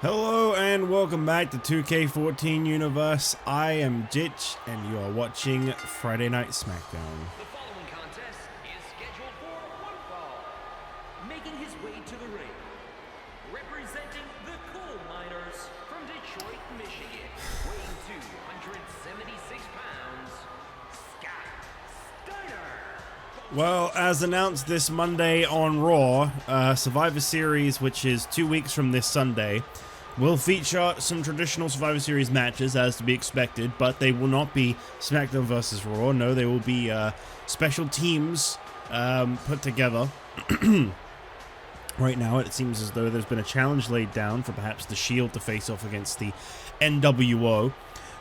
Hello and welcome back to 2K14 Universe. I am Jitch and you are watching Friday Night SmackDown. The following contest is scheduled for one fall. Making his way to the ring, representing the coal miners from Detroit, Michigan, weighing 276 pounds, Steiner. Well, as announced this Monday on Raw, Survivor Series, which is 2 weeks from this Sunday, will feature some traditional Survivor Series matches as to be expected, but they will not be SmackDown versus Raw. No, they will be special teams put together. Right now, it seems as though there's been a challenge laid down for perhaps the Shield to face off against the NWO.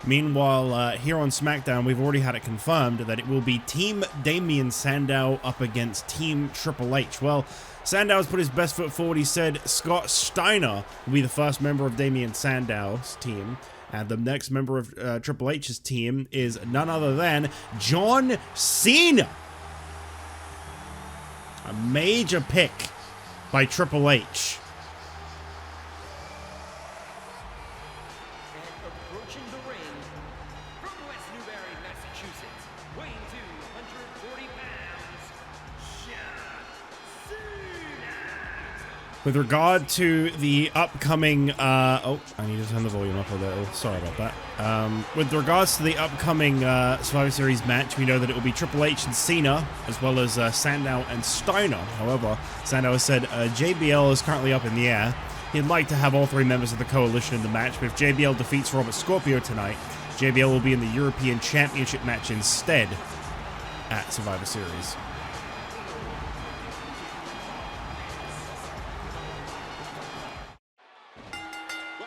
Meanwhile, here on SmackDown, we've already had it confirmed that it will be Team Damien Sandow up against Team Triple H. Well, Sandow's put his best foot forward. He said Scott Steiner will be the first member of Damien Sandow's team. And the next member of Triple H's team is none other than John Cena. A major pick by Triple H. And approaching the ring from West Newbury, Massachusetts, weighing 240 pounds, John Cena. With regard to the upcoming, oh, I need to turn the volume up a little. Sorry about that. With regards to the upcoming Survivor Series match, we know that it will be Triple H and Cena, as well as Sandow and Steiner. However, Sandow has said JBL is currently up in the air. He'd like to have all three members of the coalition in the match, but if JBL defeats Scorpio tonight, JBL will be in the European Championship match instead at Survivor Series.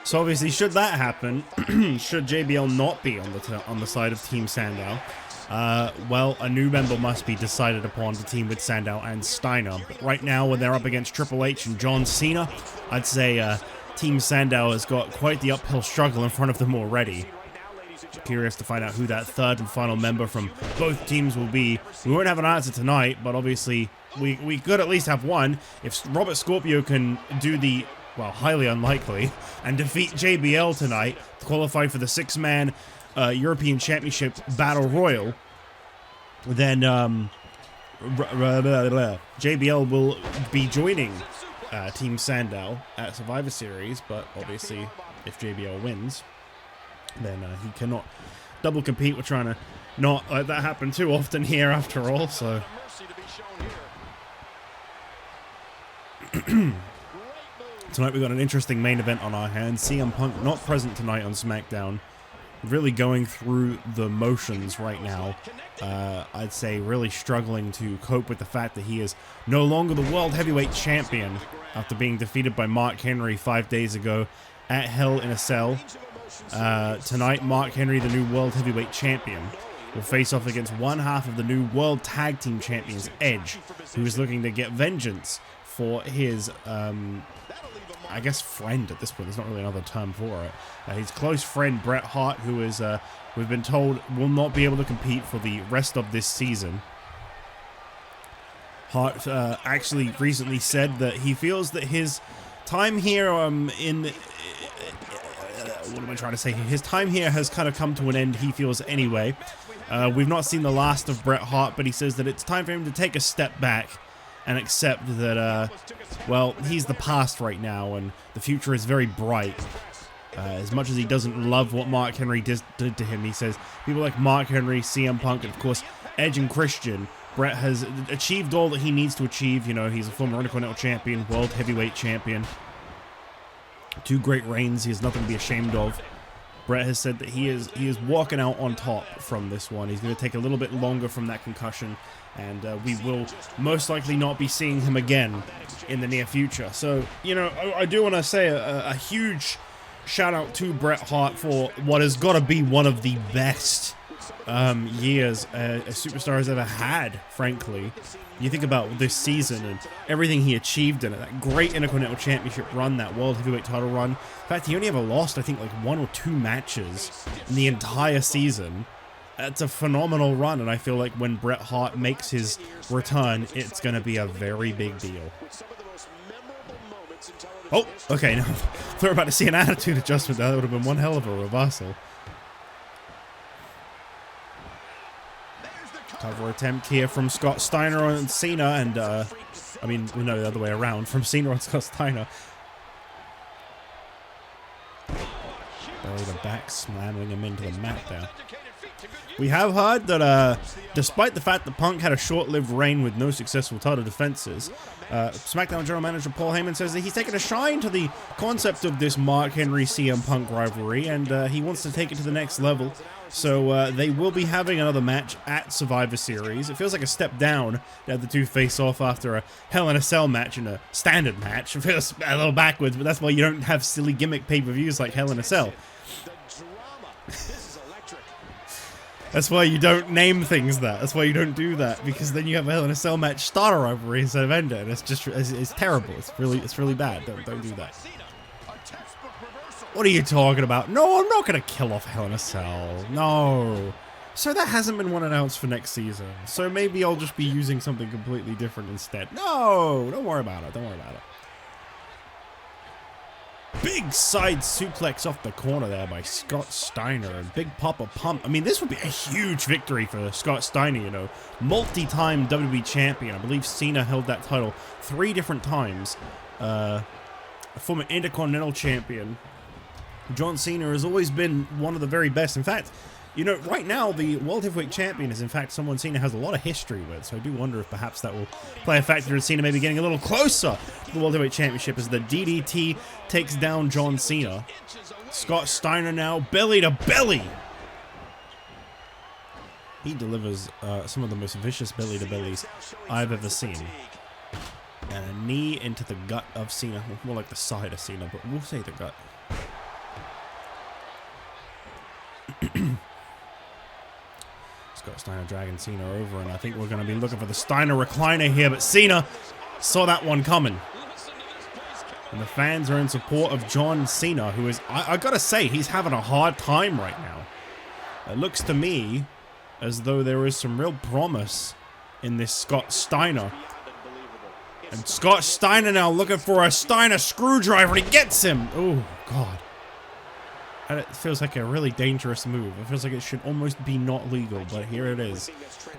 So obviously, should that happen, should JBL not be on the side of Team Sandow, well, a new member must be decided upon to team with Sandow and Steiner. But right now, when they're up against Triple H and John Cena, I'd say Team Sandow has got quite the uphill struggle in front of them already. Curious to find out who that third and final member from both teams will be. We won't have an answer tonight, but obviously we could at least have one. If Scorpio can do the, well, highly unlikely, and defeat JBL tonight to qualify for the six-man European Championship Battle Royal, then JBL will be joining Team Sandow at Survivor Series, but obviously if JBL wins, then he cannot double compete. We're trying to not let that happen too often here after all, so... Tonight we've got an interesting main event on our hands. CM Punk not present tonight on SmackDown. Really going through the motions right now. I'd say really struggling to cope with the fact that he is no longer the World Heavyweight Champion after being defeated by Mark Henry 5 days ago at Hell in a Cell. Tonight, Mark Henry, the new World Heavyweight Champion, will face off against one half of the new World Tag Team Champions, Edge, who is looking to get vengeance for his... I guess friend at this point. There's not really another term for it. His close friend Bret Hart, who is, we've been told, will not be able to compete for the rest of this season. Hart actually recently said that he feels that his time here what am I trying to say? His time here has kind of come to an end, he feels anyway. We've not seen the last of Bret Hart, but he says that it's time for him to take a step back and accept that, well, he's the past right now, and the future is very bright. As much as he doesn't love what Mark Henry did to him, he says people like Mark Henry, CM Punk, and of course Edge and Christian, Bret has achieved all that he needs to achieve. You know, he's a former Intercontinental Champion, World Heavyweight Champion. 2 great reigns. He has nothing to be ashamed of. Bret has said that he is walking out on top from this one. He's going to take a little bit longer from that concussion, and we will most likely not be seeing him again in the near future. So, you know, I do want to say a huge shout out to Bret Hart for what has got to be one of the best years a superstar has ever had, frankly. You think about this season and everything he achieved in it, that great Intercontinental Championship run, that World Heavyweight title run. In fact, he only ever lost, I think, like 1 or 2 matches in the entire season. It's a phenomenal run, and I feel like when Bret Hart makes his return, it's going to be a very big deal. Oh, okay, now we're about to see an attitude adjustment there. That would have been one hell of a reversal. Cover attempt here from Scott Steiner on Cena, and I mean, no, the other way around, from Cena on Scott Steiner. Belly to back, slamming him into the mat there. We have heard that despite the fact that Punk had a short-lived reign with no successful title defenses, SmackDown General Manager Paul Heyman says that he's taken a shine to the concept of this Mark Henry CM Punk rivalry, and he wants to take it to the next level. So they will be having another match at Survivor Series. It feels like a step down to have the two face off after a Hell in a Cell match and a standard match. It feels a little backwards, but that's why you don't have silly gimmick pay-per-views like Hell in a Cell. That's why you don't name things that. That's why you don't do that, because then you have a Hell in a Cell match starter rivalry instead of end it, and it's just it's terrible. It's really bad. Don't do that. What are you talking about? No, I'm not gonna kill off Hell in a Cell. No. So that hasn't been one announced for next season. So maybe I'll just be using something completely different instead. No, don't worry about it. Don't worry about it. Big side suplex off the corner there by Scott Steiner, and big pop of pump. I mean, this would be a huge victory for Scott Steiner, you know. Multi-time WWE champion. I believe Cena held that title 3 different times. A former Intercontinental champion. John Cena has always been one of the very best. In fact, you know, right now, the World Heavyweight Champion is, in fact, someone Cena has a lot of history with. So I do wonder if perhaps that will play a factor in Cena maybe getting a little closer to the World Heavyweight Championship as the DDT takes down John Cena. Scott Steiner now, belly to belly. He delivers some of the most vicious belly to bellies I've ever seen. And a knee into the gut of Cena. More like the side of Cena, but we'll say the gut. Scott Steiner dragging Cena over, and I think we're going to be looking for the Steiner recliner here, but Cena saw that one coming. And the fans are in support of John Cena, who is, I gotta say, he's having a hard time right now. It looks to me as though there is some real promise in this Scott Steiner. And Scott Steiner now looking for a Steiner screwdriver, and he gets him! Oh, God. It feels like a really dangerous move. It feels like it should almost be not legal, but here it is.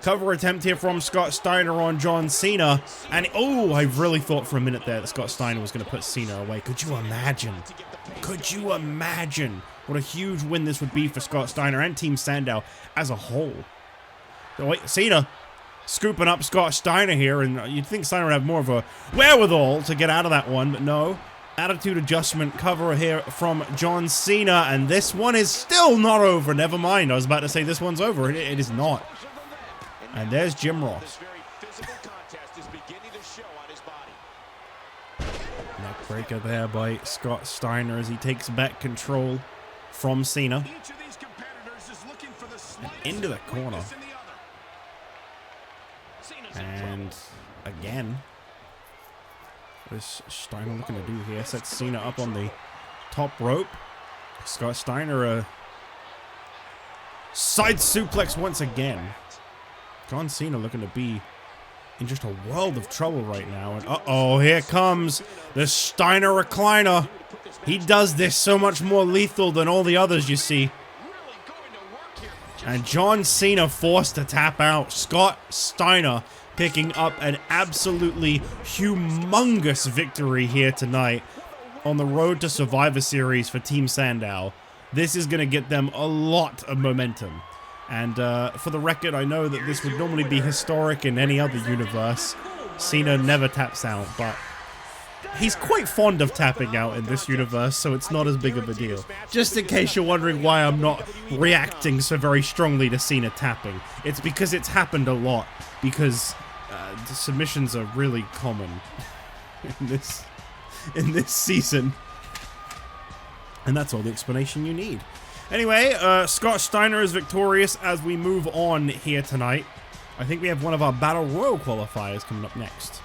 Cover attempt here from Scott Steiner on John Cena. And, oh, I really thought for a minute there that Scott Steiner was going to put Cena away. Could you imagine? Could you imagine what a huge win this would be for Scott Steiner and Team Sandow as a whole? So wait, Cena scooping up Scott Steiner here, and you'd think Steiner would have more of a wherewithal to get out of that one, but no. Attitude adjustment cover here from John Cena, and this one is still not over. Never mind, I was about to say this one's over. It is not. And there's Jim Ross. Neckbreaker there by Scott Steiner as he takes back control from Cena. And into the corner. And again. What is Steiner looking to do here? Sets Cena up on the top rope. Scott Steiner, a side suplex once again. John Cena looking to be in just a world of trouble right now. And uh-oh, here comes the Steiner recliner. He does this so much more lethal than all the others you see. And John Cena forced to tap out. Scott Steiner picking up an absolutely humongous victory here tonight on the road to Survivor Series for Team Sandow. This is going to get them a lot of momentum. And for the record, I know that this would normally be historic in any other universe. Cena never taps out, but he's quite fond of tapping out in this universe, so it's not as big of a deal. Just in case you're wondering why I'm not reacting so very strongly to Cena tapping. It's because it's happened a lot. Because the submissions are really common in this season. And that's all the explanation you need. Anyway, Scott Steiner is victorious as we move on here tonight. I think we have one of our Battle Royal qualifiers coming up next.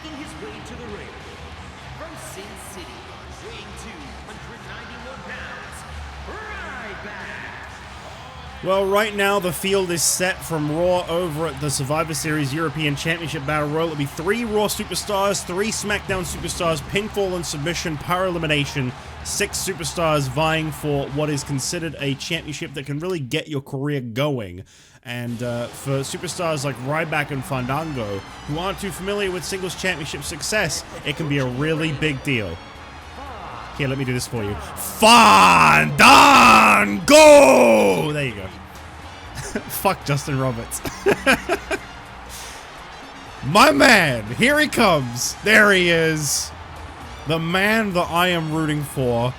making his way to the ring. From Sin City, weighing 291 pounds, Ryback. Well, right now the field is set from Raw over at the Survivor Series European Championship Battle Royal. It'll be 3 Raw superstars, 3 SmackDown superstars, pinfall and submission, power elimination, 6 superstars vying for what is considered a championship that can really get your career going. And for superstars like Ryback and Fandango, who aren't too familiar with singles championship success, it can be a really big deal. Here, let me do this for you. Fandango! There you go. Fuck Justin Roberts. My man, here he comes. There he is. The man that I am rooting for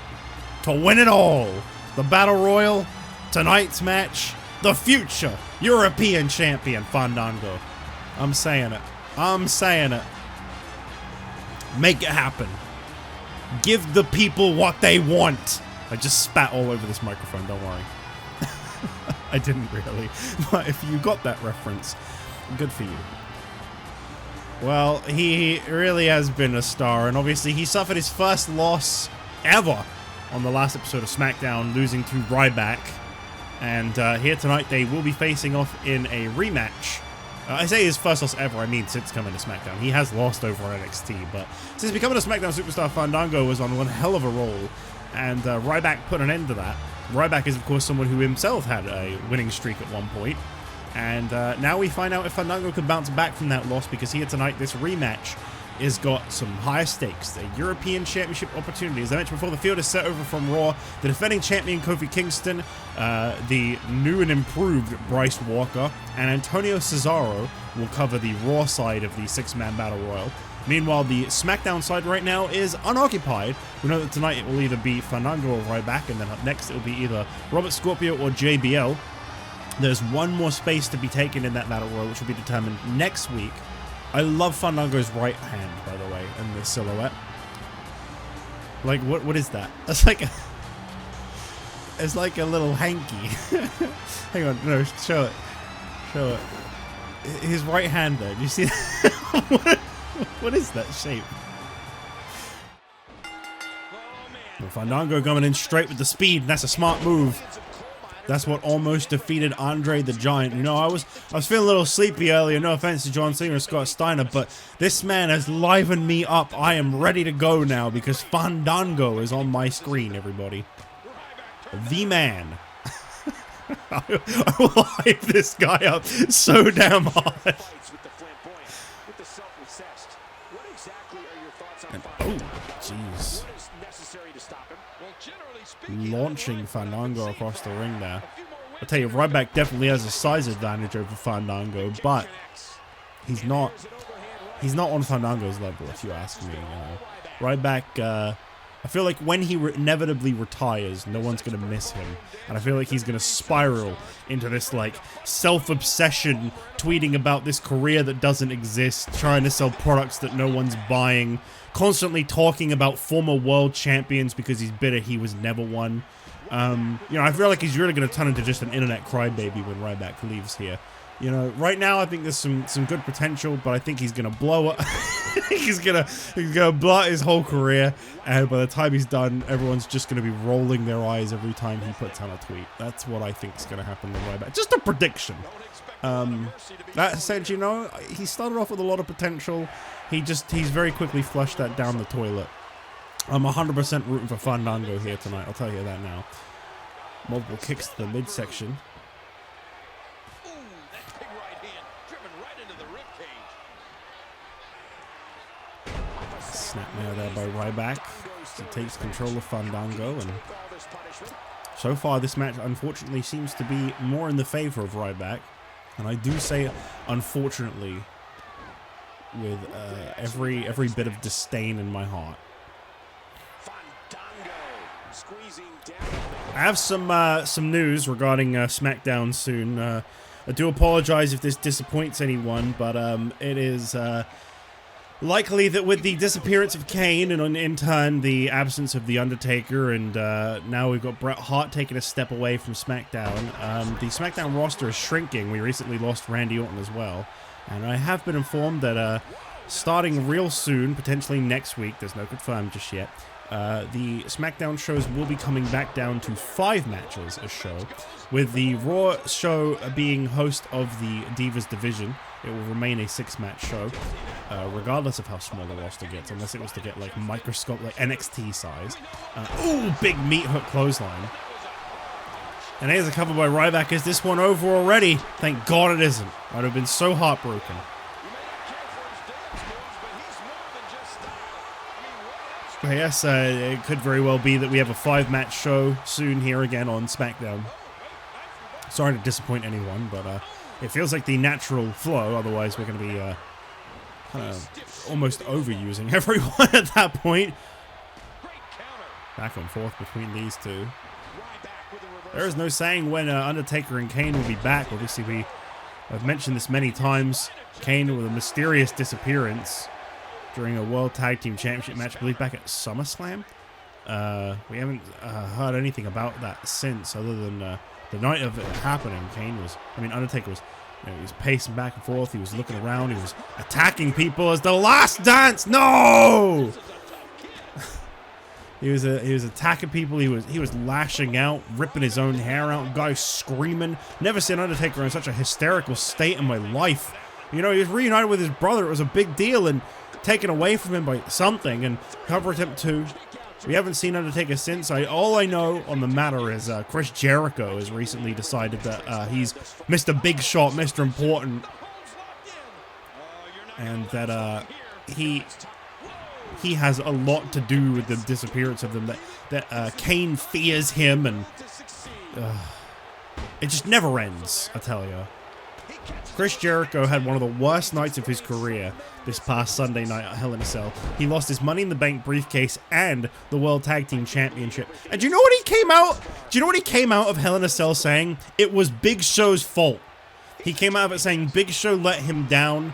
to win it all. The Battle Royal, tonight's match, the future European champion, Fandango. I'm saying it. I'm saying it. Make it happen. Give the people what they want. I just spat all over this microphone, don't worry. I didn't really. But if you got that reference, good for you. Well, he really has been a star, and obviously he suffered his first loss ever on the last episode of SmackDown, losing to Ryback. And here tonight they will be facing off in a rematch. I say his first loss ever, I mean since coming to SmackDown. He has lost over on NXT, but since becoming a SmackDown superstar, Fandango was on one hell of a roll, and Ryback put an end to that. Ryback is, of course, someone who himself had a winning streak at one point, and now we find out if Fandango can bounce back from that loss, because here tonight, this rematch has got some higher stakes. A European Championship opportunity. As I mentioned before, the field is set over from Raw. The defending champion Kofi Kingston, the new and improved Bryce Walker, and Antonio Cesaro will cover the Raw side of the 6-man Battle Royal. Meanwhile, the SmackDown side right now is unoccupied. We know that tonight it will either be Fandango or Ryback, and then up next it will be either Robert Scorpio or JBL. There's one more space to be taken in that Battle Royal, which will be determined next week. I love Fandango's right hand, by the way, in this silhouette. Like, what is that? That's like a... It's like a little hanky. Hang on, no, show it. Show it. His right hand there, do you see that? What is that shape? Well, Fandango coming in straight with the speed, and that's a smart move. That's what almost defeated Andre the Giant. You know, I was feeling a little sleepy earlier. No offense to John Cena or Scott Steiner, but this man has livened me up. I am ready to go now because Fandango is on my screen, everybody. The man. I will hype this guy up so damn hard. And, oh, jeez. Launching Fandango across the ring there. I'll tell you, Ryback definitely has a size advantage over Fandango, but he's not on Fandango's level, if you ask me. Ryback, I feel like when he inevitably retires, no one's going to miss him. And I feel like he's going to spiral into this, like, self-obsession, tweeting about this career that doesn't exist, trying to sell products that no one's buying, constantly talking about former world champions because he's bitter he was never one. You know, I feel like he's really going to turn into just an internet crybaby when Ryback leaves here. You know, right now I think there's some good potential, but I think he's gonna blow it. he's gonna blow out his whole career, and by the time he's done, everyone's just gonna be rolling their eyes every time he puts out a tweet. That's what I think is gonna happen to Ryback. Just a prediction. That said, you know, he started off with a lot of potential. He's very quickly flushed that down the toilet. I'm 100% rooting for Fandango here tonight. I'll tell you that now. Multiple kicks to the midsection. Snapmare there by Ryback. He takes control of Fandango, and so far this match unfortunately seems to be more in the favor of Ryback. And I do say unfortunately with every bit of disdain in my heart. I have some news regarding SmackDown soon. I do apologize if this disappoints anyone, but it is likely that with the disappearance of Kane and in turn the absence of The Undertaker, and now we've got Bret Hart taking a step away from SmackDown, the SmackDown roster is shrinking. We recently lost Randy Orton as well, and I have been informed that starting real soon, potentially next week. There's no confirmed just yet. The SmackDown shows will be coming back down to 5 matches a show, with the Raw show being host of the Divas division. It will remain a 6-match show, regardless of how small the roster gets, unless it was to get like microscope, like NXT size. Ooh, big meat hook clothesline. And here's a cover by Ryback. Is this one over already? Thank God it isn't. I'd have been so heartbroken. Yes, it could very well be that we have a 5-match show soon here again on SmackDown. Sorry to disappoint anyone, but it feels like the natural flow. Otherwise, we're going to be kind of almost overusing everyone at that point. Back and forth between these two. There is no saying when Undertaker and Kane will be back. Obviously, I've mentioned this many times. Kane with a mysterious disappearance during a World Tag Team Championship match, I believe back at SummerSlam. We haven't heard anything about that since, other than the night of it happening. Undertaker was, he was pacing back and forth. He was looking around. He was attacking people as the last dance. No. He was attacking people. He was lashing out, ripping his own hair out. Guys screaming. Never seen Undertaker in such a hysterical state in my life. You know, he was reunited with his brother. It was a big deal, and taken away from him by something. And cover attempt 2. We haven't seen Undertaker since. All I know on the matter is Chris Jericho has recently decided that he's Mr. Big Shot, Mr. Important, and that he has a lot to do with the disappearance of them. That Kane fears him, and it just never ends, I tell you. Chris Jericho had one of the worst nights of his career this past Sunday night at Hell in a Cell. He lost his Money in the Bank briefcase and the World Tag Team Championship. And do you know what he came out? Do you know what he came out of Hell in a Cell saying? It was Big Show's fault. He came out of it saying Big Show let him down.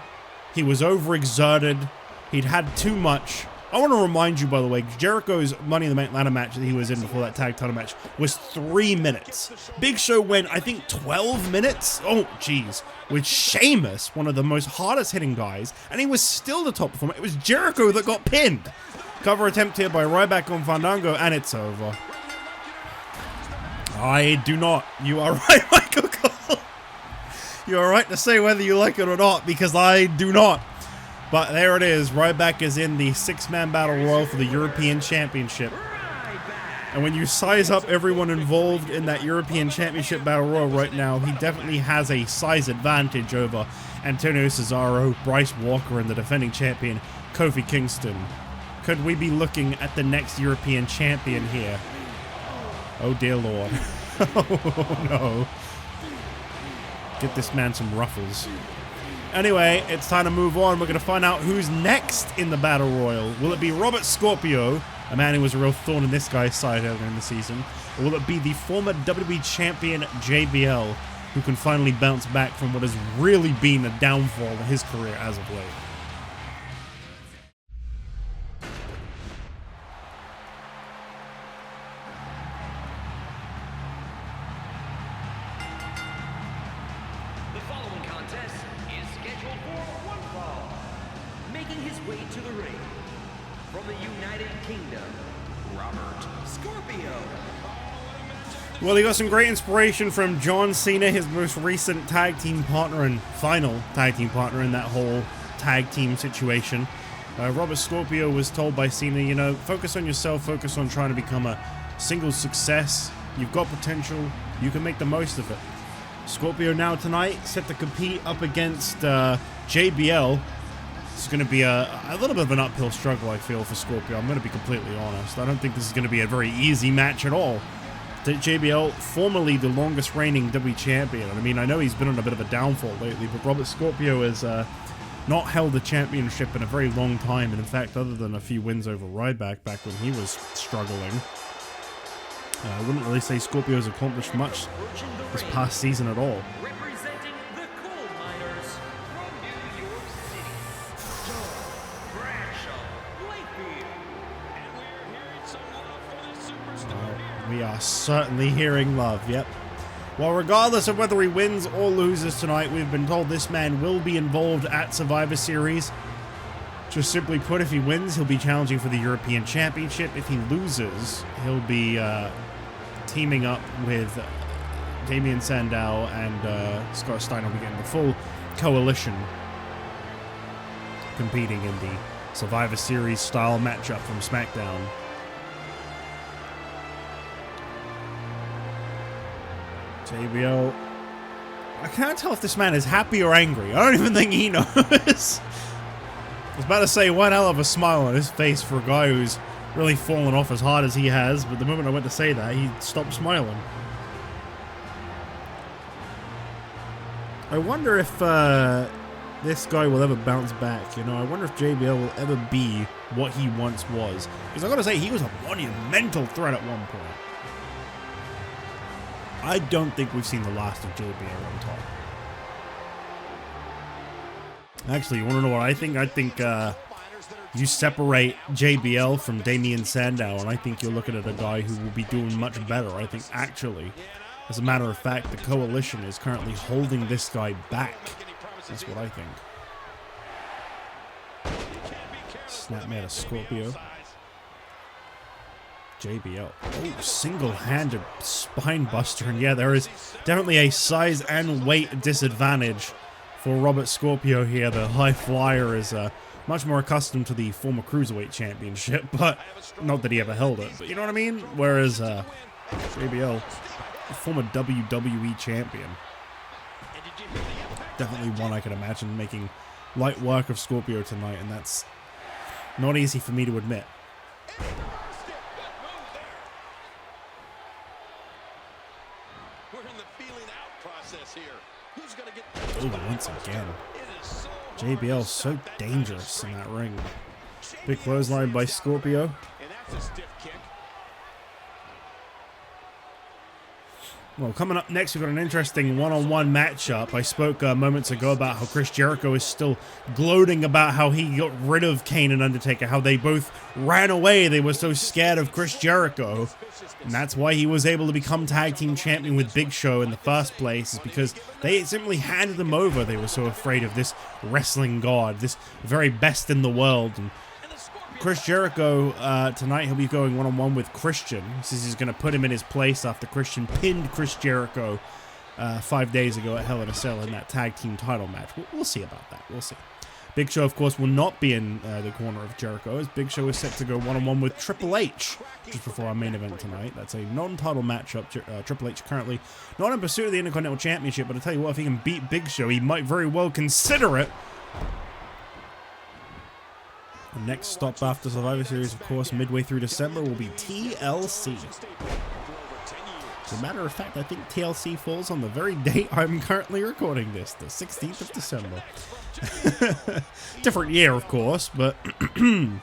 He was overexerted. He'd had too much. I want to remind you, by the way, Jericho's Money in the Bank ladder match that he was in before that tag title match was 3 minutes. Big Show went, I think, 12 minutes? Oh, jeez. With Sheamus, one of the most hardest hitting guys, and he was still the top performer. It was Jericho that got pinned. Cover attempt here by Ryback on Fandango, and it's over. I do not. You are right, Michael Cole. You are right to say whether you like it or not, because I do not. But there it is. Ryback is in the 6-man battle royal for the European Championship. And when you size up everyone involved in that European Championship battle royal right now, he definitely has a size advantage over Antonio Cesaro, Bryce Walker, and the defending champion, Kofi Kingston. Could we be looking at the next European champion here? Oh dear Lord. Oh no. Get this man some ruffles. Anyway, it's time to move on. We're going to find out who's next in the Battle Royal. Will it be Robert Scorpio, a man who was a real thorn in this guy's side earlier in the season? Or will it be the former WWE Champion JBL, who can finally bounce back from what has really been a downfall in his career as of late? Well, he got some great inspiration from John Cena, his most recent tag team partner and final tag team partner in that whole tag team situation. Robert Scorpio was told by Cena, you know, focus on yourself, focus on trying to become a single success. You've got potential, you can make the most of it. Scorpio now tonight set to compete up against JBL. It's going to be a little bit of an uphill struggle, I feel, for Scorpio. I'm going to be completely honest. I don't think this is going to be a very easy match at all. JBL, formerly the longest reigning WWE champion. I mean, I know he's been on a bit of a downfall lately, but Robert Scorpio has not held the championship in a very long time. And in fact, other than a few wins over Ryback back when he was struggling, I wouldn't really say Scorpio's accomplished much this past season at all. Representing the coal miners from New York City, Bradshaw Layfield. And we're hearing some love for the superstar. We are certainly hearing love, yep. Well, regardless of whether he wins or loses tonight, we've been told this man will be involved at Survivor Series. Just simply put, if he wins, he'll be challenging for the European Championship. If he loses, he'll be teaming up with Damien Sandow and Scott Steiner. Will be getting the full coalition competing in the Survivor Series style matchup from SmackDown. JBL. I can't tell if this man is happy or angry. I don't even think he knows. I was about to say one hell of a smile on his face for a guy who's really fallen off as hard as he has, but the moment I went to say that, he stopped smiling. I wonder if this guy will ever bounce back, you know? I wonder if JBL will ever be what he once was. Because I gotta say, he was a monumental threat at one point. I don't think we've seen the last of JBL on top. Actually, you want to know what I think? I think you separate JBL from Damien Sandow, and I think you're looking at a guy who will be doing much better. I think, actually, as a matter of fact, the coalition is currently holding this guy back. That's what I think. Snap me out of Scorpio. JBL. Oh, single-handed spine buster. And yeah, there is definitely a size and weight disadvantage for Robert Scorpio here. The high flyer is much more accustomed to the former Cruiserweight Championship, but not that he ever held it. But you know what I mean? Whereas JBL, former WWE Champion. Definitely one I could imagine making light work of Scorpio tonight, and that's not easy for me to admit. Oh, once again. JBL so dangerous in that ring. Big clothesline by Scorpio. Well, coming up next, we've got an interesting one-on-one matchup. I spoke moments ago about how Chris Jericho is still gloating about how he got rid of Kane and Undertaker, how they both ran away. They were so scared of Chris Jericho. And that's why he was able to become tag team champion with Big Show in the first place, is because they simply handed him over. They were so afraid of this wrestling god, this very best in the world. And Chris Jericho, tonight he'll be going one-on-one with Christian. This is going to put him in his place after Christian pinned Chris Jericho 5 days ago at Hell in a Cell in that tag team title match. We'll see about that. We'll see. Big Show, of course, will not be in the corner of Jericho, as Big Show is set to go one-on-one with Triple H just before our main event tonight. That's a non-title matchup. Triple H currently not in pursuit of the Intercontinental Championship, but I tell you what, if he can beat Big Show, he might very well consider it. The next stop after Survivor Series, of course, midway through December, will be TLC. As a matter of fact, I think TLC falls on the very date I'm currently recording this, the 16th of December. Different year, of course, but I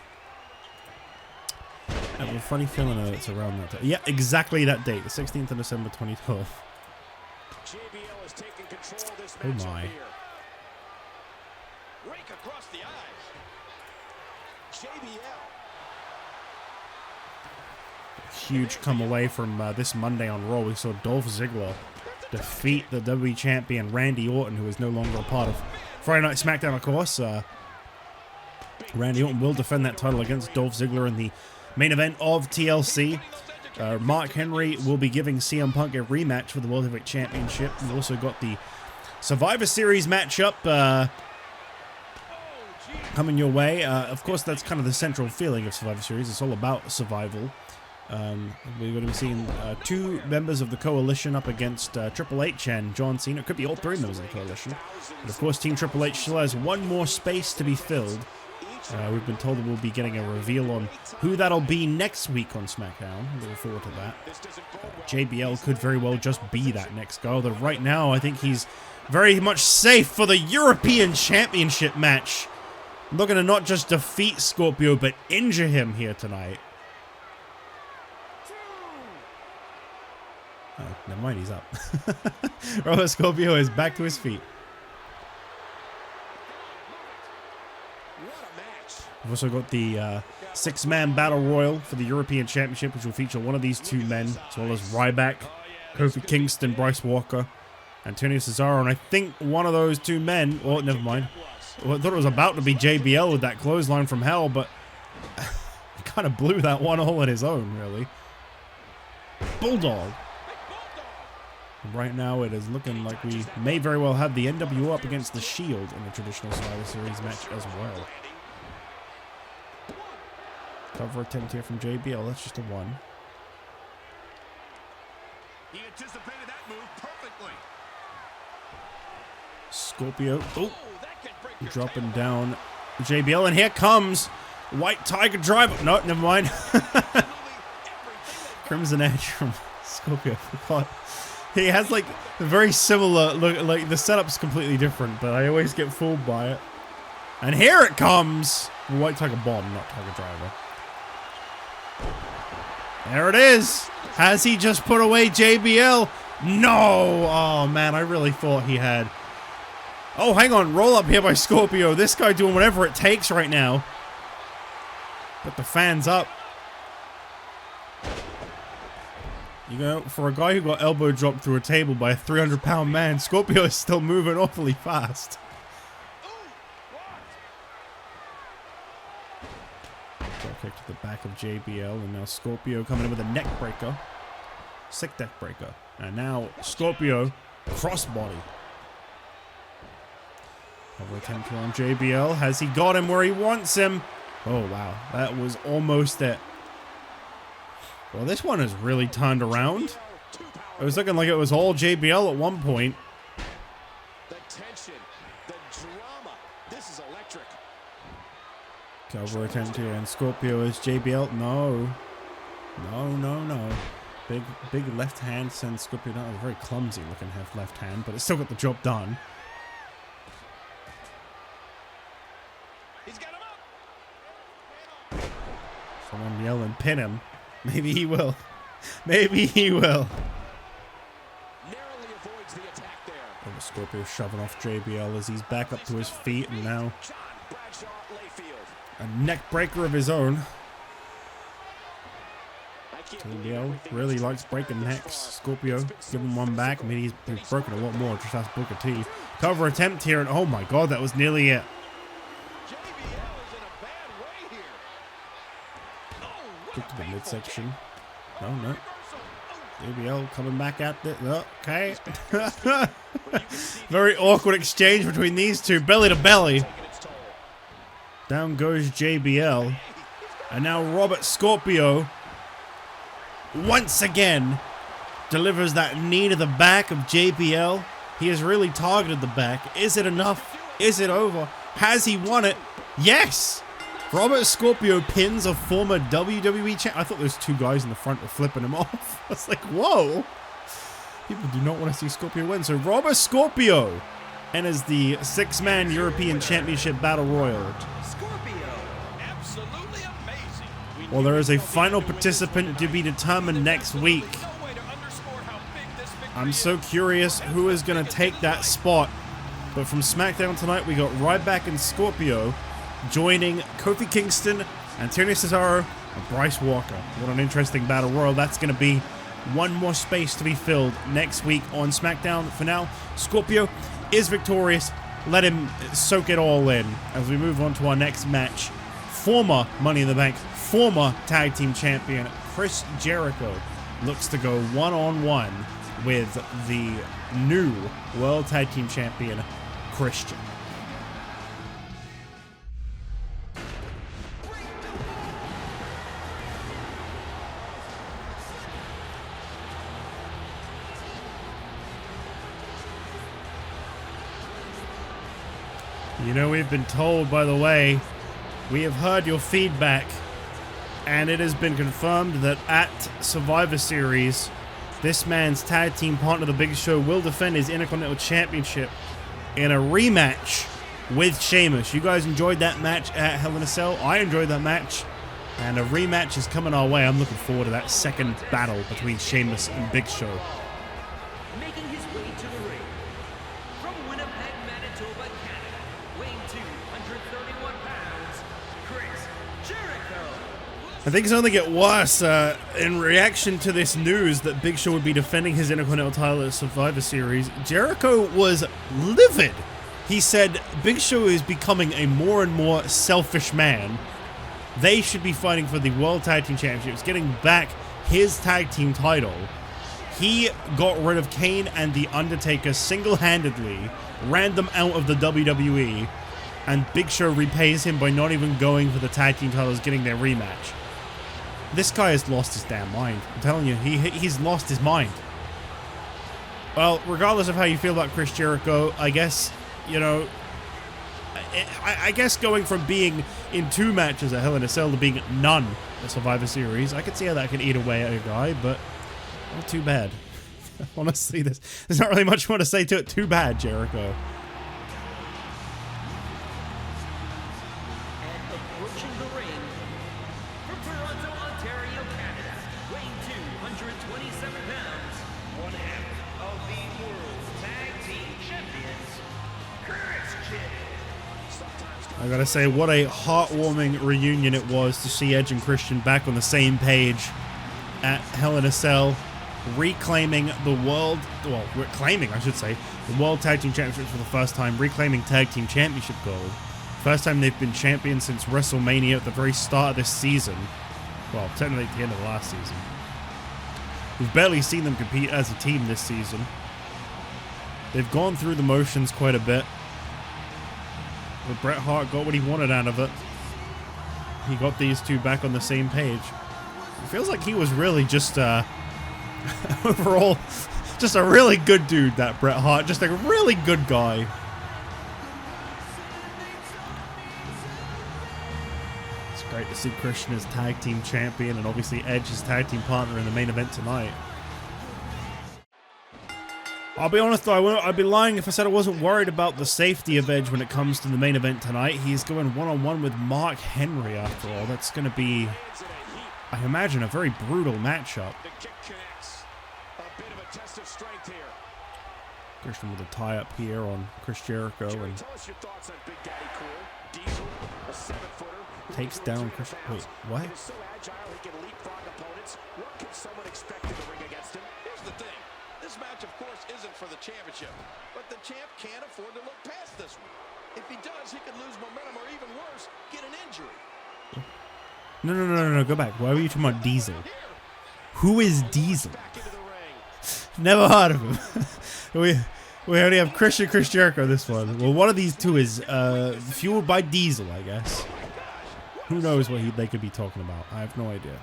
have a funny feeling that it's around that time. Yeah, exactly that date, the 16th of December 2012. Oh my. Huge come away from this Monday on Raw. We saw Dolph Ziggler defeat the WWE Champion Randy Orton, who is no longer a part of Friday Night SmackDown, of course. Randy Orton will defend that title against Dolph Ziggler in the main event of TLC. Mark Henry will be giving CM Punk a rematch for the World Heavyweight Championship. We've also got the Survivor Series matchup coming your way. Of course, that's kind of the central feeling of Survivor Series. It's all about survival. We're going to be seeing two members of the Coalition up against Triple H and John Cena. It could be all three members of the Coalition. But of course, Team Triple H still has one more space to be filled. We've been told that we'll be getting a reveal on who that'll be next week on SmackDown. Looking forward to that. JBL could very well just be that next guy. Although right now, I think he's very much safe for the European Championship match. Looking to not just defeat Scorpio, but injure him here tonight. Oh, never mind, he's up. Robert Scorpio is back to his feet. We've also got the six-man battle royal for the European Championship, which will feature one of these two men, as well as Ryback, Kofi Kingston, Bryce Walker, Antonio Cesaro, and I think one of those two men, oh, never mind, Well, I thought it was about to be JBL with that clothesline from hell, but he kind of blew that one all on his own, really. Bulldog. Right now, it is looking like we may very well have the NWO up against the Shield in the traditional Survivor Series match as well. Cover attempt here from JBL. That's just a 1. He anticipated that move perfectly. Scorpio. Oh, dropping down JBL, and here comes White Tiger Driver. No, never mind. Crimson Edge from Scorpio. Forgot. He has like a very similar look. Like the setup's completely different, but I always get fooled by it. And here it comes. White Tiger Bomb, not Tiger Driver. There it is. Has he just put away JBL? No. Oh man, I really thought he had. Oh, hang on. Roll up here by Scorpio. This guy doing whatever it takes right now. Put the fans up. You know, for a guy who got elbow dropped through a table by a 300-pound man, Scorpio is still moving awfully fast. Kick to the back of JBL, and now Scorpio coming in with a neck breaker. Sick neck breaker. And now Scorpio crossbody. Over attempt on JBL. Has he got him where he wants him? Oh, wow. That was almost it. Well, this one has really turned around. It was looking like it was all JBL at one point. The tension, the drama. This is electric. Cover attempt here, and Scorpio is JBL. No. No, no, no. Big left hand sends Scorpio down. A very clumsy looking left hand, but it still got the job done. He's got him up. Someone yell and pin him. Maybe he will. Maybe he will. Narrowly avoids the attack there. Oh, Scorpio shoving off JBL as he's back up to his feet, and now a neck breaker of his own. JBL really likes breaking necks. Scorpio giving one back. I mean, he's broken a lot more. Just ask Booker T. Cover attempt here, and oh my god, that was nearly it. Kick to the midsection. No, no. JBL coming back at it. Okay. Very awkward exchange between these two. Belly to belly. Down goes JBL. And now Robert Scorpio once again delivers that knee to the back of JBL. He has really targeted the back. Is it enough? Is it over? Has he won it? Yes! Robert Scorpio pins a former WWE champ. I thought those two guys in the front were flipping him off. I was like, whoa. People do not want to see Scorpio win. So Robert Scorpio enters the 6-man European Championship Battle Royal. Scorpio. Absolutely amazing. Well, there is a final participant to be determined next week. I'm so curious who is going to take that spot. But from SmackDown tonight, we got Ryback and Scorpio joining Kofi Kingston, Antonio Cesaro, and Bryce Walker. What an interesting battle royal. That's going to be one more space to be filled next week on SmackDown. For now, Scorpio is victorious. Let him soak it all in as we move on to our next match. Former Money in the Bank, former tag team champion Chris Jericho looks to go one-on-one with the new World Tag Team Champion Christian. You know, we've been told, by the way, we have heard your feedback, and it has been confirmed that at Survivor Series, this man's tag team partner, The Big Show, will defend his Intercontinental Championship in a rematch with Sheamus. You guys enjoyed that match at Hell in a Cell. I enjoyed that match, and a rematch is coming our way. I'm looking forward to that second battle between Sheamus and Big Show. Making his way to the ring. From Winnipeg, Manitoba, Canada, weighing 231 pounds, Chris Jericho. I think it's only get worse in reaction to this news that Big Show would be defending his Intercontinental title at Survivor Series. Jericho was livid. He said Big Show is becoming a more and more selfish man. They should be fighting for the World Tag Team Championships, getting back his tag team title. He got rid of Kane and The Undertaker single-handedly, ran them out of the WWE, and Big Show repays him by not even going for the tag team titles, getting their rematch. This guy has lost his damn mind. I'm telling you, he's lost his mind. Well, regardless of how you feel about Chris Jericho, I guess, you know, I guess going from being in 2 matches at Hell in a Cell to being none at Survivor Series, I could see how that could eat away at a guy, but not too bad. Honestly, there's not really much more to say to it. Too bad, Jericho. And approaching the ring from Toronto, Ontario, Canada, weighing 227 pounds, one half of the World Tag Team Champions, Christian. I gotta say, what a heartwarming reunion it was to see Edge and Christian back on the same page at Hell in a Cell, reclaiming the world, well, reclaiming, I should say, the World Tag Team Championships for the first time, reclaiming Tag Team Championship gold. First time they've been champions since WrestleMania at the very start of this season. Well, technically at the end of the last season. We've barely seen them compete as a team this season. They've gone through the motions quite a bit. But Bret Hart got what he wanted out of it. He got these two back on the same page. It feels like he was really just, overall, just a really good dude, that Bret Hart. Just a really good guy. It's great to see Christian as tag team champion, and obviously Edge as tag team partner in the main event tonight. I'll be honest though, I'd be lying if I said I wasn't worried about the safety of Edge when it comes to the main event tonight. He's going one-on-one with Mark Henry after all. That's going to be, I imagine, a very brutal matchup. Christian with a tie-up here on Chris Jericho and takes down Chris. Wait, what? This match, of course, isn't for the championship, but the champ can't afford to look past this one. If he does, he could lose momentum or even worse, get an injury. No, go back. Why were you talking about Diesel? Who is Diesel? Never heard of him. we only have Chris Jericho this one. Well, one of these two is fueled by Diesel, I guess. Who knows what they could be talking about? I have no idea.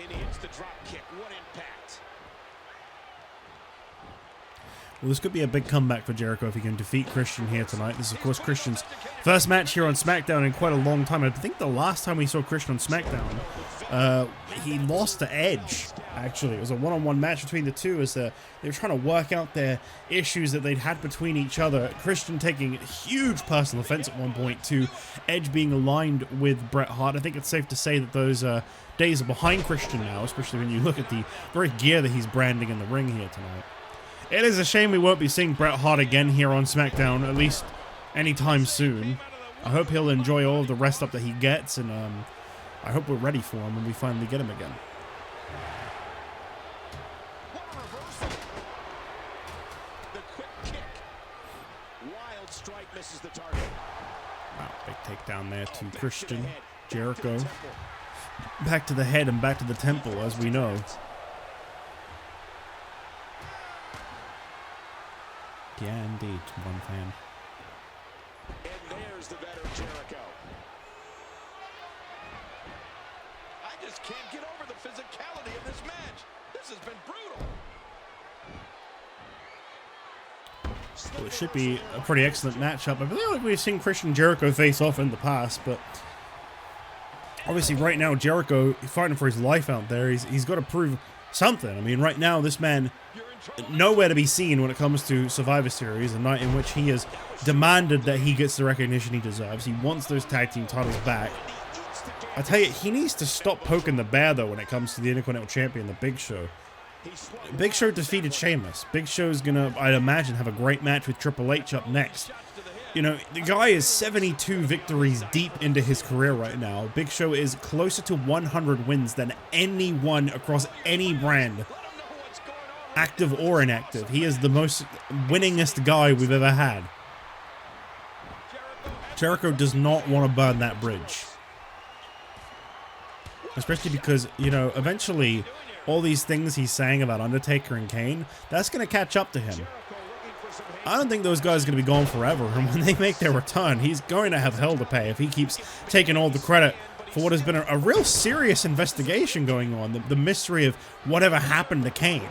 And he hits the drop kick. What impact? Well, this could be a big comeback for Jericho if he can defeat Christian here tonight. This is, of course, Christian's first match here on SmackDown in quite a long time. I think the last time we saw Christian on SmackDown, he lost to Edge, actually. It was a one-on-one match between the two as they were trying to work out their issues that they'd had between each other. Christian taking huge personal offense at one point to Edge being aligned with Bret Hart. I think it's safe to say that those days are behind Christian now, especially when you look at the very gear that he's branding in the ring here tonight. It is a shame we won't be seeing Bret Hart again here on SmackDown, at least anytime soon. I hope he'll enjoy all of the rest up that he gets, and I hope we're ready for him when we finally get him again. The quick kick. Wild strike misses the target. Wow, big takedown there to Christian. Jericho. Back to the head and back to the temple, as we know. Yeah, indeed, one fan. And there's the veteran Jericho. I just can't get over the physicality of this match. This has been brutal. Well, it should be a pretty excellent matchup. I feel like we've seen Christian and Jericho face off in the past, but obviously right now Jericho fighting for his life out there. He's got to prove something. I mean, right now this man nowhere to be seen when it comes to Survivor Series, a night in which he has demanded that he gets the recognition he deserves. He wants those tag team titles back. I tell you, he needs to stop poking the bear, though, when it comes to the Intercontinental Champion, the Big Show. Big Show defeated Sheamus. Big Show's gonna, I'd imagine, have a great match with Triple H up next. You know, the guy is 72 victories deep into his career right now. Big Show is closer to 100 wins than anyone across any brand, active or inactive. He is the most winningest guy we've ever had. Jericho does not want to burn that bridge. Especially because, you know, eventually all these things he's saying about Undertaker and Kane, that's going to catch up to him. I don't think those guys are going to be gone forever, and when they make their return, he's going to have hell to pay if he keeps taking all the credit for what has been a real serious investigation going on, the mystery of whatever happened to Kane.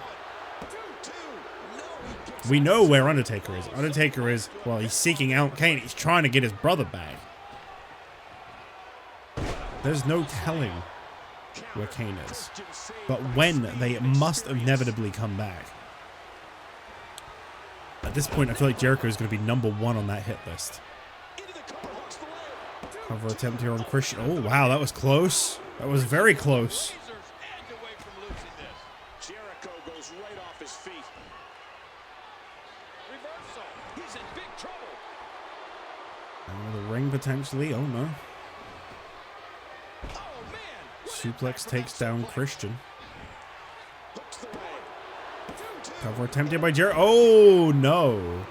We know where Undertaker is. Undertaker is, well, he's seeking out Kane. He's trying to get his brother back. There's no telling where Kane is. But when, they must inevitably come back. At this point, I feel like Jericho is going to be #1 on that hit list. Cover attempt here on Christian. Oh, wow, that was close. That was very close. Jericho goes right off his feet. Reversal. He's in big trouble. The ring potentially. Oh, no. Oh, man. Suplex takes down Christian. Cover attempted by Jericho. Oh, no.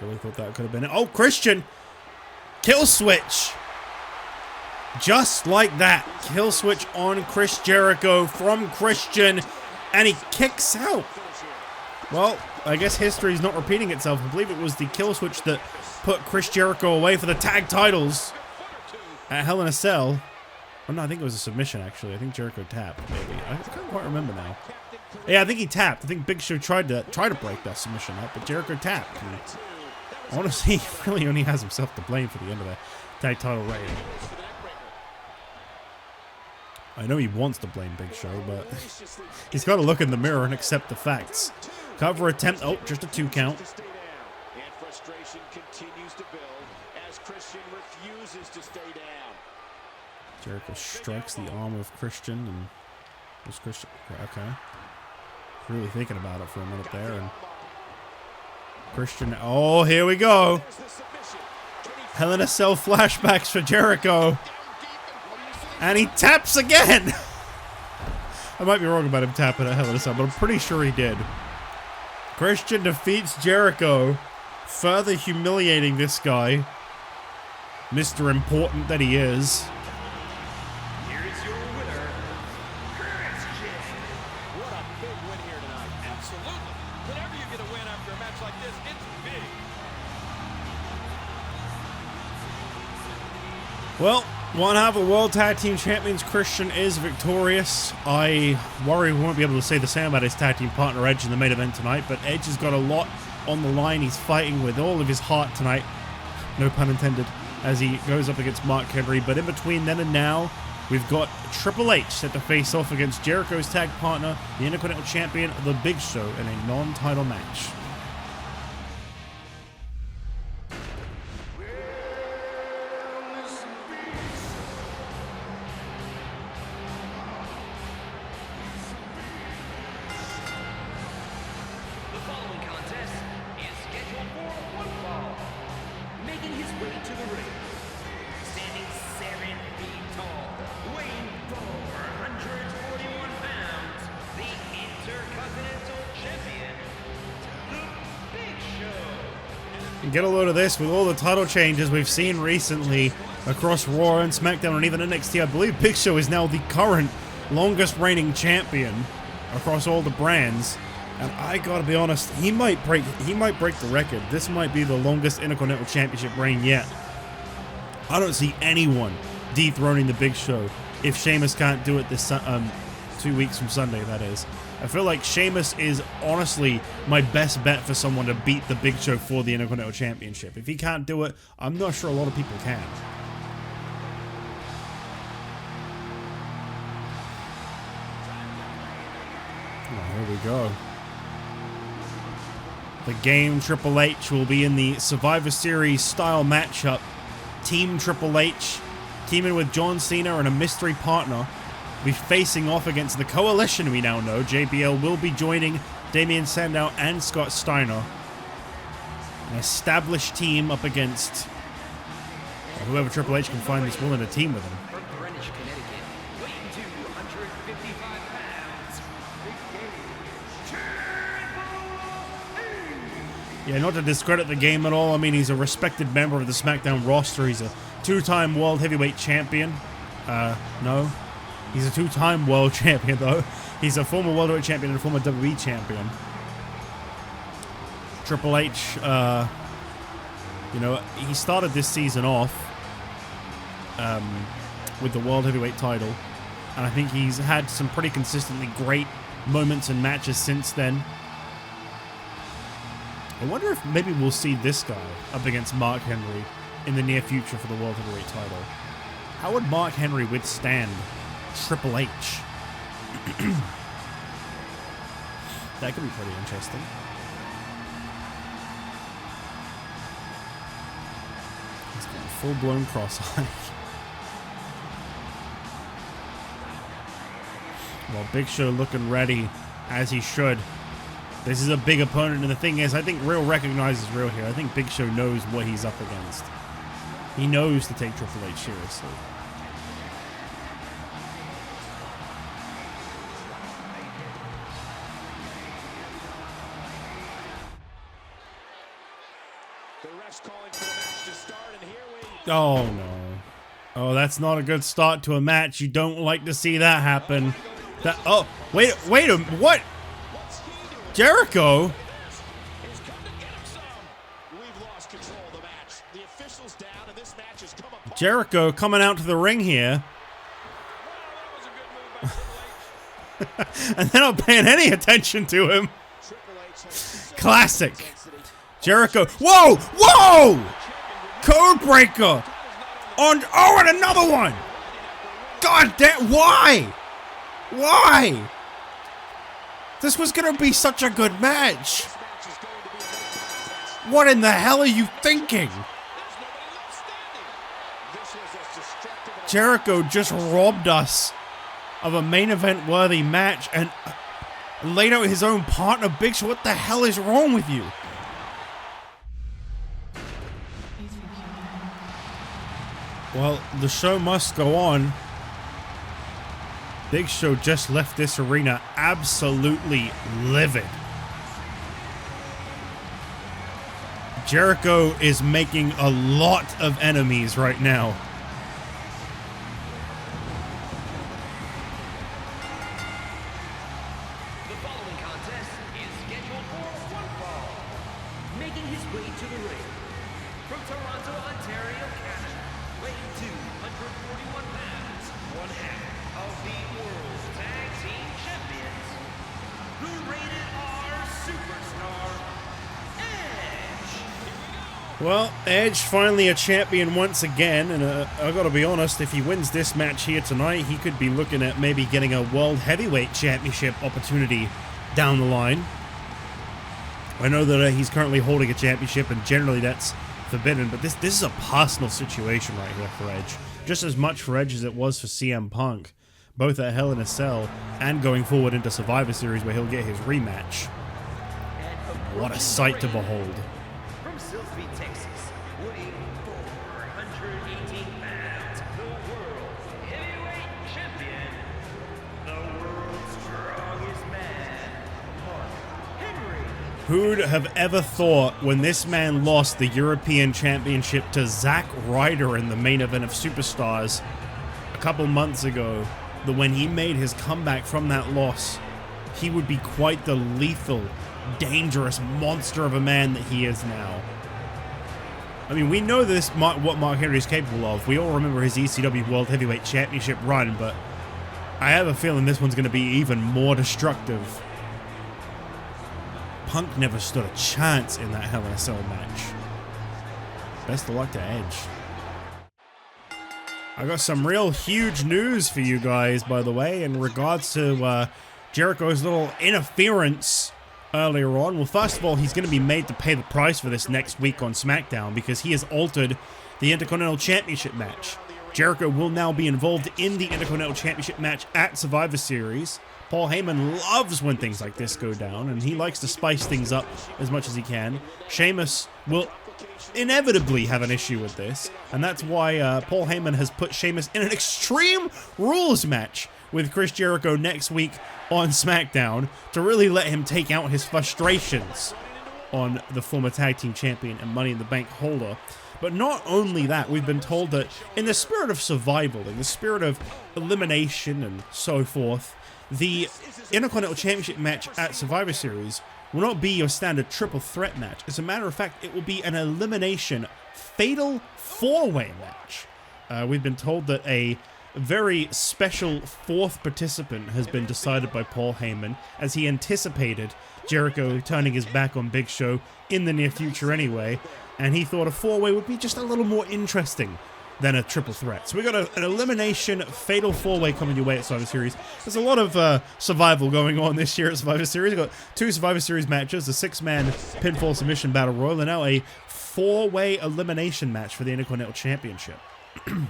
Really thought that could have been it. Oh, Christian. Kill switch. Just like that. Kill switch on Chris Jericho from Christian. And he kicks out. Well, I guess history's not repeating itself. I believe it was the kill switch that put Chris Jericho away for the tag titles at Hell in a Cell. Oh, no, I think it was a submission, actually. I think Jericho tapped, maybe. I can't quite remember now. Yeah, I think he tapped. I think Big Show tried to break that submission up, but Jericho tapped. And honestly, he really only has himself to blame for the end of the tag title reign. I know he wants to blame Big Show, but he's got to look in the mirror and accept the facts. Cover attempt. Oh, just a 2 count. And frustration continues to build as Christian refuses to stay down. Jericho strikes the arm of Christian, and was Christian okay? Really thinking about it for a minute there, and Christian. Oh, here we go. Hell in a Cell flashbacks for Jericho, and he taps again. I might be wrong about him tapping at Hell in a Cell, but I'm pretty sure he did. Christian defeats Jericho, further humiliating this guy, Mr. Important that he is. Here is your winner, Christian. What a big win here tonight. Absolutely. Whenever you get a win after a match like this, it's big. Well, one half of the World Tag Team Champions, Christian, is victorious. I worry we won't be able to say the same about his tag team partner Edge in the main event tonight, but Edge has got a lot on the line. He's fighting with all of his heart tonight, no pun intended, as he goes up against Mark Henry. But in between then and now, we've got Triple H set to face off against Jericho's tag partner, the Intercontinental Champion, The Big Show, in a non-title match. The following contest is scheduled for one fall. Making his way to the ring, standing 7 feet tall, weighing 441 pounds, the Intercontinental Champion, The Big Show. And get a load of this with all the title changes we've seen recently across Raw and SmackDown and even NXT. I believe Big Show is now the current longest reigning champion across all the brands. And I gotta be honest, he might break the record. This might be the longest Intercontinental Championship reign yet. I don't see anyone dethroning the Big Show if Sheamus can't do it this 2 weeks from Sunday, that is. I feel like Sheamus is honestly my best bet for someone to beat the Big Show for the Intercontinental Championship. If he can't do it, I'm not sure a lot of people can. Oh, here we go. The game Triple H will be in the Survivor Series style matchup. Team Triple H teaming with John Cena and a mystery partner will be facing off against the Coalition we now know. JBL will be joining Damian Sandow and Scott Steiner. An established team up against whoever Triple H can find that's willing to team with him. From Greenwich, Connecticut, weighing 255 pounds, Big Game, Triple H. Yeah, not to discredit the game at all. I mean, he's a respected member of the SmackDown roster. He's a two-time World Heavyweight Champion. No. He's a two-time World Champion, though. He's a former World Heavyweight Champion and a former WWE Champion. Triple H, you know, he started this season off with the World Heavyweight title. And I think he's had some pretty consistently great moments and matches since then. I wonder if maybe we'll see this guy up against Mark Henry in the near future for the World Heavyweight title. How would Mark Henry withstand Triple H? That could be pretty interesting. He's got a full-blown cross-eye. Well, Big Show looking ready, as he should. This is a big opponent, and the thing is, I think real recognizes real here. I think Big Show knows what he's up against. He knows to take Triple H seriously. Oh, no. Oh, that's not a good start to a match. You don't like to see that happen. Oh, wait, what? Jericho? Jericho coming out to the ring here. And they're not paying any attention to him. Classic. Jericho. Whoa! Whoa! Code breaker. Oh, and another one. God damn. Why? Why? This was going to be such a good match. What in the hell are you thinking? Jericho just robbed us of a main event worthy match and laid out his own partner, Big Show. What the hell is wrong with you? Well, the show must go on. Big Show just left this arena absolutely livid. Jericho is making a lot of enemies right now. The following contest is scheduled for one fall. Making his way to the ring from Toronto, Ontario, Canada, weighing 241 pounds, one half of the World Tag Team Champions, the Rated R Superstar, Edge. Well, Edge finally a champion once again, and I gotta be honest, if he wins this match here tonight, he could be looking at maybe getting a World Heavyweight Championship opportunity down the line. I know that he's currently holding a championship, and generally that's forbidden, but this is a personal situation right here for Edge. Just as much for Edge as it was for CM Punk, both at Hell in a Cell and going forward into Survivor Series where he'll get his rematch. What a sight to behold. From Silsbee, Texas, weighing 418 pounds, the World Heavyweight Champion, the world's strongest man, Mark Henry. Who'd have ever thought when this man lost the European Championship to Zack Ryder in the main event of Superstars a couple months ago, that when he made his comeback from that loss, he would be quite the lethal, dangerous monster of a man that he is now. I mean, we know this what Mark Henry is capable of. We all remember his ECW World Heavyweight Championship run, but I have a feeling this one's going to be even more destructive. Punk never stood a chance in that Hell in a Cell match. Best of luck to Edge. I got some real huge news for you guys, by the way, in regards to Jericho's little interference earlier on. Well, first of all, he's going to be made to pay the price for this next week on SmackDown because he has altered the Intercontinental Championship match. Jericho will now be involved in the Intercontinental Championship match at Survivor Series. Paul Heyman loves when things like this go down, and he likes to spice things up as much as he can. Sheamus will inevitably have an issue with this, and that's why Paul Heyman has put Sheamus in an Extreme Rules match with Chris Jericho next week on SmackDown to really let him take out his frustrations on the former tag team champion and Money in the Bank holder. But not only that, we've been told that in the spirit of survival, in the spirit of elimination and so forth, the Intercontinental Championship match at Survivor Series will not be your standard triple threat match. As a matter of fact, it will be an elimination fatal four-way match. We've been told that a very special fourth participant has been decided by Paul Heyman, as he anticipated Jericho turning his back on Big Show in the near future anyway, and he thought a four-way would be just a little more interesting than a triple threat. So we got an elimination fatal four-way coming your way at Survivor Series. There's a lot of survival going on this year at Survivor Series. We've got 2 Survivor Series matches, a 6-man pinfall submission battle royal, and now a 4-way elimination match for the Intercontinental Championship. I'll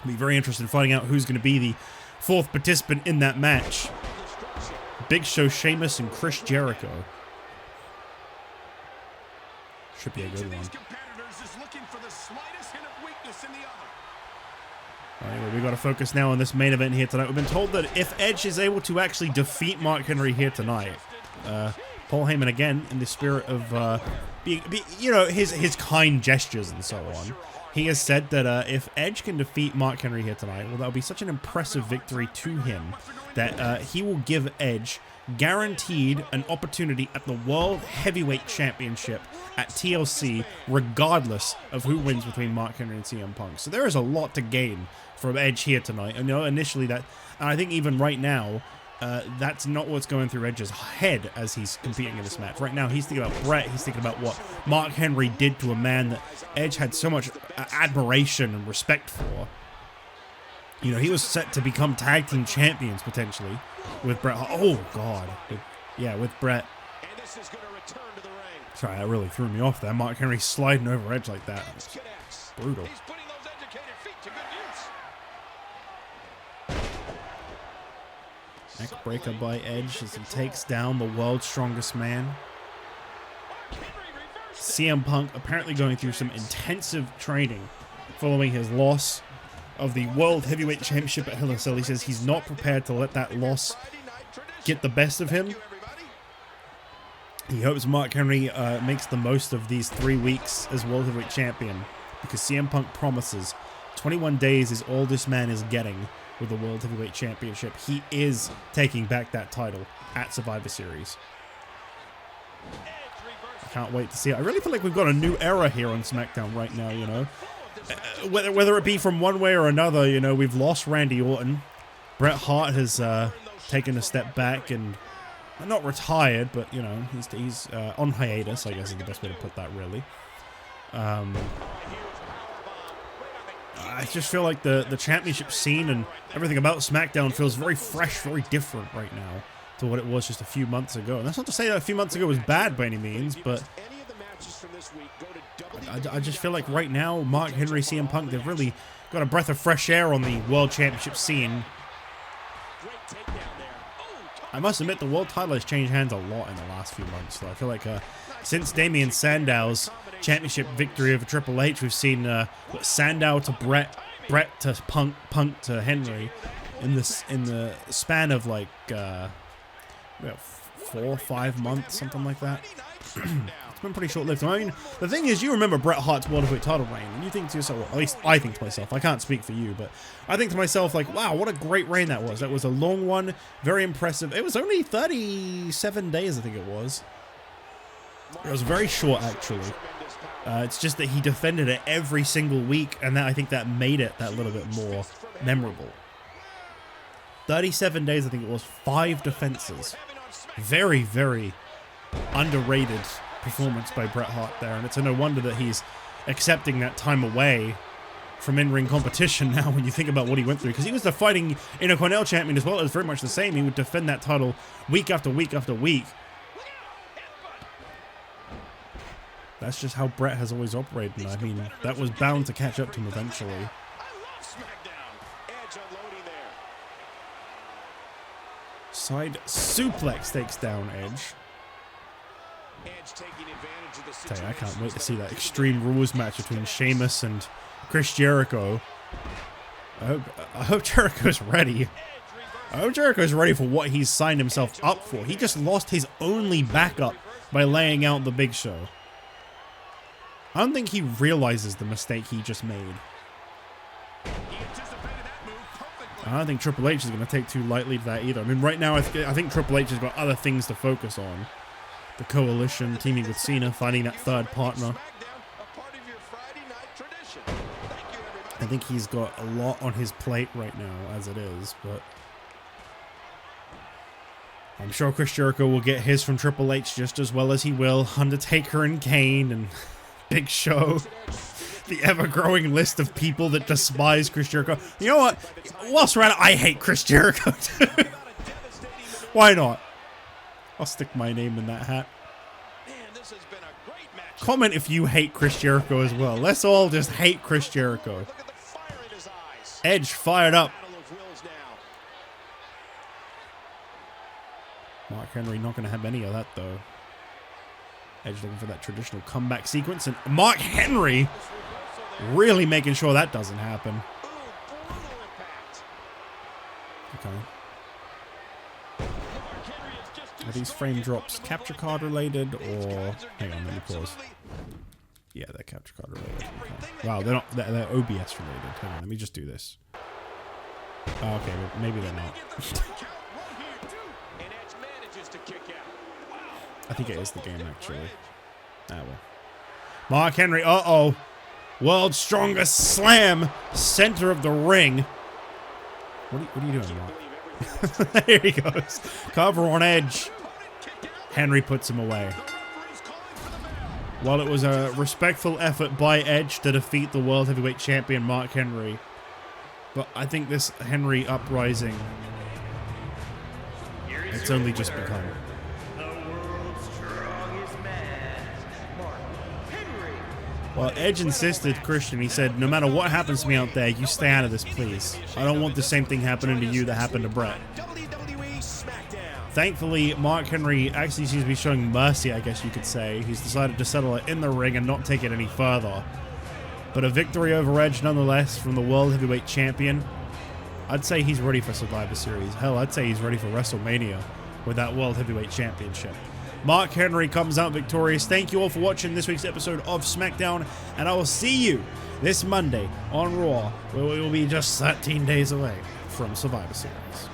be very interested in finding out who's going to be the 4th participant in that match. Big Show, Sheamus, and Chris Jericho. Should be a good one. Anyway, we got to focus now on this main event here tonight. We've been told that if Edge is able to actually defeat Mark Henry here tonight, Paul Heyman again, in the spirit of his kind gestures and so on, he has said that if Edge can defeat Mark Henry here tonight, well, that'll be such an impressive victory to him that he will give Edge guaranteed an opportunity at the World Heavyweight Championship at TLC, regardless of who wins between Mark Henry and CM Punk. So there is a lot to gain from Edge here tonight. And, initially that, and I think even right now, that's not what's going through Edge's head as he's competing in this match. Right now, he's thinking about Bret. He's thinking about what Mark Henry did to a man that Edge had so much admiration and respect for. He was set to become tag team champions potentially with Bret. Oh God, with Bret. Sorry, that really threw me off there. Mark Henry sliding over Edge like that. It's brutal. Neck breaker by Edge as he takes down the world's strongest man. CM Punk apparently going through some intensive training following his loss of the World Heavyweight Championship at Hell in a Cell. He says he's not prepared to let that loss get the best of him. He hopes Mark Henry makes the most of these 3 weeks as World Heavyweight Champion, because CM Punk promises 21 days is all this man is getting with the World Heavyweight Championship. He is taking back that title at Survivor Series. I can't wait to see it. I really feel like we've got a new era here on SmackDown right now, Whether it be from one way or another, we've lost Randy Orton. Bret Hart has taken a step back and not retired, but, he's on hiatus, I guess is the best way to put that, really. I just feel like the championship scene and everything about SmackDown feels very fresh, very different right now to what it was just a few months ago. And that's not to say that a few months ago was bad by any means, but I just feel like right now, Mark Henry, CM Punk, they've really got a breath of fresh air on the World Championship scene. I must admit, the world title has changed hands a lot in the last few months. So I feel like since Damien Sandow's championship victory over Triple H, we've seen Sandow to Bret, Bret to Punk, Punk to Henry, in the span of like 4 or 5 months, something like that. It's been pretty short-lived. I mean, the thing is, you remember Bret Hart's World Heavyweight title reign, and you think to yourself, well, at least I think to myself, I can't speak for you, but I think to myself, like, wow, what a great reign that was. That was a long one, very impressive. It was only 37 days, I think it was. It was very short, actually. It's just that he defended it every single week, and I think that made it that little bit more memorable. 37 days, I think it was, 5 defenses. Very, very underrated performance by Bret Hart there, and it's no wonder that he's accepting that time away from in-ring competition now when you think about what he went through, because he was the fighting Intercontinental Champion as well. It was very much the same. He would defend that title week after week after week. That's just how Bret has always operated, and I mean, that was bound to catch up to him eventually. Side suplex takes down Edge. Tell you, I can't wait to see that Extreme Rules match between Sheamus and Chris Jericho. I hope Jericho's ready. I hope Jericho's ready for what he's signed himself up for. He just lost his only backup by laying out the Big Show. I don't think he realizes the mistake he just made. I don't think Triple H is going to take too lightly to that either. I mean, right now, I think Triple H has got other things to focus on. The Coalition, teaming with Cena, finding that third partner. I think he's got a lot on his plate right now, as it is, but I'm sure Chris Jericho will get his from Triple H just as well as he will Undertaker and Kane and Big Show. The ever-growing list of people that despise Chris Jericho. You know what? Whilst we're at it, I hate Chris Jericho too. Why not? I'll stick my name in that hat. Comment if you hate Chris Jericho as well. Let's all just hate Chris Jericho. Edge fired up. Mark Henry not going to have any of that though. Edge looking for that traditional comeback sequence, and Mark Henry really making sure that doesn't happen. Okay. Are these frame drops capture card related, or hang on, let me pause. Yeah, they're capture card related. Okay. Wow, they're not. They're OBS related. Hang on, let me just do this. Oh, okay, well, maybe they're not. I think it is the game, actually. Ah, well. Mark Henry, uh-oh. World's strongest slam. Center of the ring. What are you doing, Mark? There he goes. Cover on Edge. Henry puts him away. While it was a respectful effort by Edge to defeat the World Heavyweight Champion, Mark Henry. But I think this Henry uprising, it's only just begun. Well, Edge insisted, Christian, he said, no matter what happens to me out there, you stay out of this, please. I don't want the same thing happening to you that happened to Bret. Thankfully, Mark Henry actually seems to be showing mercy, I guess you could say. He's decided to settle it in the ring and not take it any further. But a victory over Edge nonetheless from the World Heavyweight Champion. I'd say he's ready for Survivor Series. Hell, I'd say he's ready for WrestleMania with that World Heavyweight Championship. Mark Henry comes out victorious. Thank you all for watching this week's episode of SmackDown, and I will see you this Monday on Raw, where we will be just 13 days away from Survivor Series.